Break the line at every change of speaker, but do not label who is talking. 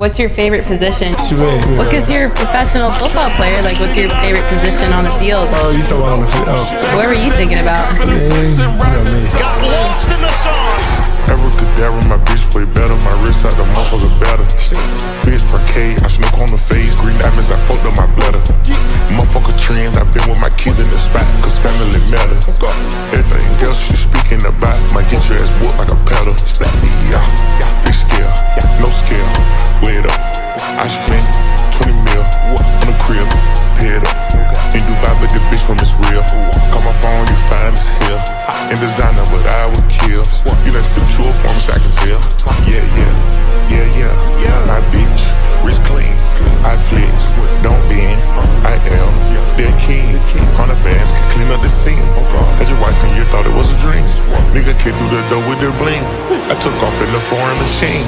What's your favorite position?
Well,
because you're a professional football player, like what's your favorite position on the field?
Oh, you talking about on the field? Oh.
What were you thinking about?
Man, you know me.
Got lost in the sauce.
Abracadabra, my bitch way better. My wrist out the motherfucker better. Fist parquet, I snook on the face. Green diamonds, I fucked up my bladder. Motherfucker trends, I been with my kids in the spot, cause family matter. Everything else she speaking about, might get your ass whooped like a pedal. Yeah, fix scale, no scale, weigh it up. I spent 20 mil on the crib, pay it up. In Dubai, but the bitch from it's real. Call my phone, you find this here. In designer, but I would kill. You done sip to a form, so I can tell. Yeah. My bitch, wrist clean. I flex, don't bend. I am their king. 100 bands can clean up the scene. Had your wife and you thought it was a dream. Nigga came through the door with their bling. I took off in the foreign machine.